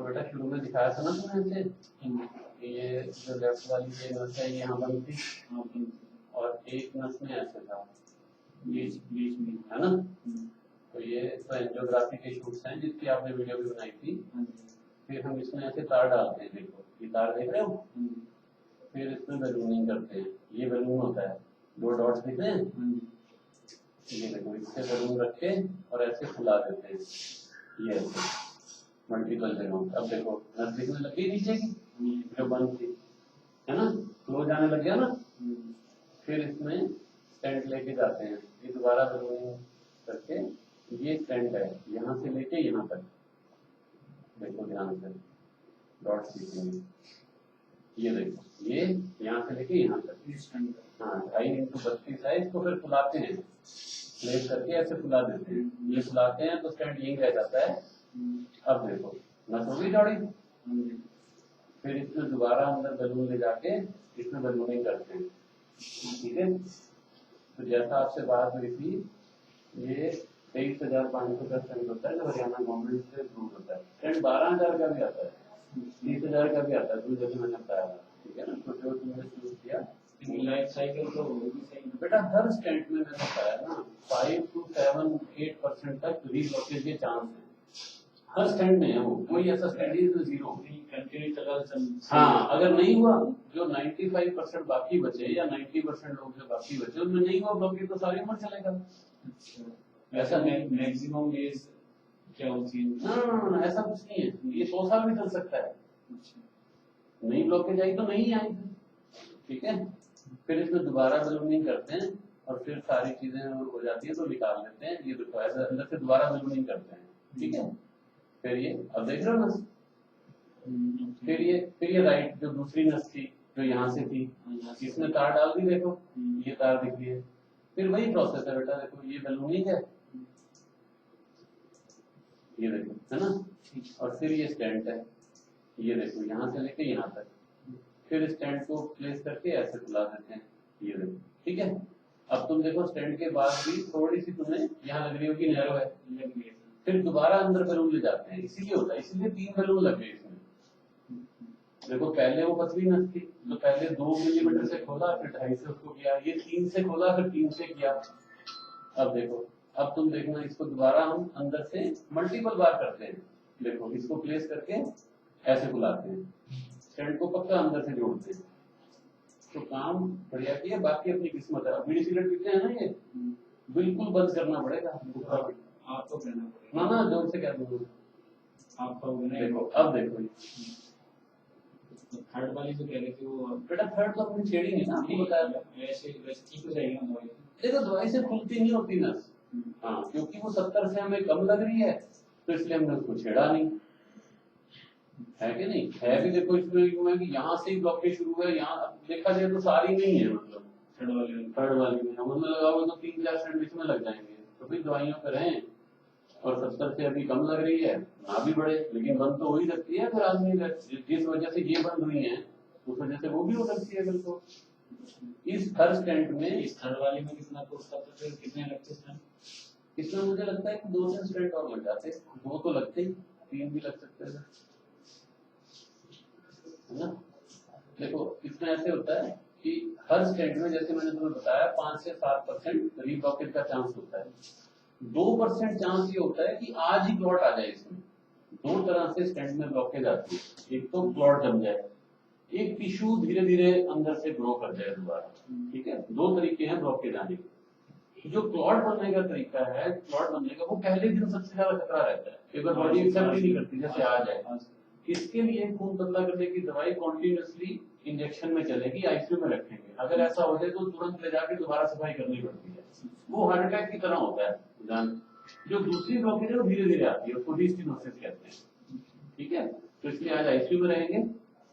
तो बेटा शुरू में दिखाया था ना तुमने ऐसे, ये जो लेफ्ट वाली ये नस है यहाँ बंद थी और एक नस में ऐसे था बीच बीच में, है ना। तो ये तो एंजियोग्राफी के शूट्स हैं जिसकी आपने वीडियो भी बनाई थी। फिर हम इसमें ऐसे तार डालते हैं, देखो ये तार देख रहे हो। फिर इसमें बैलूनिंग करते हैं, ये बैलून होता है, दो डॉट्स दिख रहे हैं, ये देखो इससे बैलून रख के और ऐसे फुला देते हैं, ये ऐसे मल्टीपल जगहों। अब देखो नस दिखने लगी नीचे की जो बंद थी, है ना, फ्लो जाने लग गया ना। फिर इसमें स्टेंट लेके जाते हैं, ये दोबारा बैलूनिंग करके, ये स्टेंट है यहाँ से लेके यहाँ तक, देखो ध्यान से डॉट्स दिखेंगे, ये देखो ये यहाँ से लेके यहाँ तक। हाँ 2.5 x 32 है, इसको फिर फुलाते हैं, प्लेस करके ऐसे फुला देते हैं, ये फुलाते हैं तो स्टैंड यही रह जाता है। अब देखो नस हो गई चौड़ी, फिर इसमें दोबारा अंदर बैलून ले जाके इसमें बैलूनिंग करते हैं, ठीक है। तो जैसा आपसे बात हुई थी, ये 23,500 का स्टैंड होता है जो हरियाणा गवर्नमेंट से अप्रूव होता है। स्टैंड 12,000 का भी आता है, 30,000 का भी आता है, तो जैसे मैंने बताया, ठीक है ना। तो जो तुमने चूज किया लाइफ साइकिल तो होगी सही बेटा। हर स्टेंट में मैंने बताया ना 5 to 7-8% तक रीब्लॉकेज के चांस है, हर स्टैंड में है वो, कोई ऐसा स्टैंड ही नहीं जीरो कंटिन्यू चला। हाँ अगर नहीं हुआ, जो 95% बाकी बचे या 90% लोग जो बाकी बचे उनमें नहीं हुआ ब्लॉकेज तो सारी उम्र चलेगा। ऐसा मैक्सिमम एज क्या होती है? ना ऐसा कुछ नहीं है, ये 100 साल भी चल सकता है। नहीं ब्लॉकेज आई तो नहीं आई, ठीक है। फिर इसमें दोबारा बैलूनिंग करते हैं और फिर सारी चीजें हो जाती है तो निकाल लेते हैं, ये देखो ऐसा अंदर से दोबारा बैलूनिंग करते हैं, ठीक है। फिर ये अब देख रहे हो नस, फिर ये राइट जो दूसरी नस थी जो यहाँ से थी, इसमें तार डाल दी, देखो ये तार दिख रही है। फिर वही प्रोसेस है बेटा, देखो ये बैलूनिंग है, ये देखो है ना, और फिर ये स्टैंड है, ये देखो यहाँ से लेके यहाँ तक। फिर स्टैंड को प्लेस करके ऐसे फुला देते हैं, ये देखो, ठीक है। अब तुम देखो स्टैंड के बाद भी थोड़ी सी तुम्हें यहाँ लग रही होगी नैरो है, फिर दोबारा अंदर बैलून ले जाते हैं, इसीलिए होता है, इसीलिए 3 बैलून लग गए इसमें। देखो पहले वो पतली नस थी तो पहले 2 मिलीमीटर से खोला, फिर 2.5 से उसको किया, ये 3 से खोला, फिर 3 से किया। अब देखो, अब तुम देखना इसको दोबारा हम अंदर से मल्टीपल बार करते हैं, देखो इसको प्लेस करके ऐसे बुलाते हैं, स्टैंड को पक्का अंदर से जोड़ते हैं। तो काम बढ़िया किया, बाकी अपनी किस्मत है। बीड़ी सिगरेट पीते हैं ना, ये बिल्कुल बंद करना पड़ेगा आपको, कहना पड़ेगा ना, जोर से कह दूंगा आपको। देखो अब देखो थर्ड वाली जो कह रहे थे वो बेटा, थर्ड तो अपनी छेड़ेंगे ना, आपको बताया वैसे ठीक हो जाएगा दवाई। देखो दवाई से खुलती नहीं होती नस, हाँ क्योंकि वो 70 से हमें कम लग रही है तो इसलिए हमने उसको छेड़ा नहीं, है कि नहीं है भी। देखो इसमें यूं है कि यहाँ से ही ब्लॉकेज शुरू है, यहाँ देखा जाए तो सारी नहीं है, मतलब थर्ड वाली में मतलब लगाओ तो 3-4 स्टैंड बीच में लग जाएंगे। तो फिर दवाइयों पर हैं और 70 से अभी कम लग रही है, ना भी बढ़े, लेकिन बंद तो हो ही सकती है। फिर आदमी जिस वजह से ये बंद हुई है उस वजह से वो भी हो सकती है बिल्कुल। इस हर स्टेंट में, इस थर्ड वाली में कितना कोर्स करते थे, कितने लगते स्टेंट? इसमें मुझे लगता है कि 2-3 स्टेंट और लग जाते, 2 तो लगते ही, 3 भी लग सकते हैं, है ना। देखो इसमें ऐसे होता है कि हर स्टेंट में जैसे मैंने तुम्हें बताया 5 से 7% रीब्लॉकेज का चांस होता है। 2% चांस ये होता है कि आज ही क्लॉट आ जाए। इसमें 2 तरह से स्टेंट में ब्लॉकेज आती है, एक तो क्लॉट जम जाए, एक टिश्यू धीरे धीरे अंदर से ग्रो कर जाए दोबारा, ठीक है। 2 तरीके हैं ब्लॉकेज आने के। जो क्लॉट बनने का तरीका है, क्लॉट बनने का वो पहले दिन सबसे ज्यादा खतरा रहता है, एक बार बॉडी एक्सेप्ट ही नहीं करती जैसे आ जाए। इसके लिए खून पतला करने की दवाई कॉन्टिन्यूसली इंजेक्शन में चलेगी, आईसीयू में रखेंगे। अगर ऐसा हो जाए तो तुरंत ले जाके दोबारा सफाई करनी पड़ती है, वो हार्ट अटैक की तरह होता है। जो दूसरी ब्लॉकेज है वो धीरे धीरे आती है, उसको रीस्टिनोसिस कहते हैं, ठीक है। तो इसलिए आज आईसीयू में रहेंगे,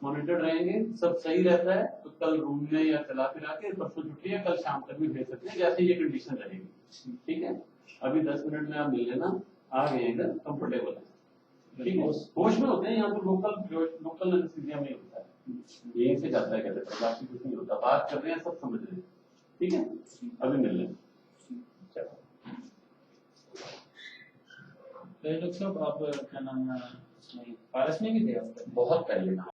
मॉनिटर रहेंगे, सब सही रहता है तो कल रूम में या चला फिरा के, परसों छुट्टी है, कल शाम तक भी भेज सकते हैं जैसे ये कंडीशन रहेगी, ठीक है। अभी 10 मिनट में आप मिल लेना, आ गए इधर, कंफर्टेबल है, ठीक है। होश में होते हैं यहाँ तो, लोकल एनेस्थीसिया में होता है, यहीं से जाता है कहते हैं, बाकी कुछ नहीं होता। बात कर रहे हैं सब समझ रहे हैं, ठीक है। अभी मिल लें, चलो। तो ये डॉक्टर साहब आप क्या नाम है इसमें पारस में भी थे आप? बहुत पहले था।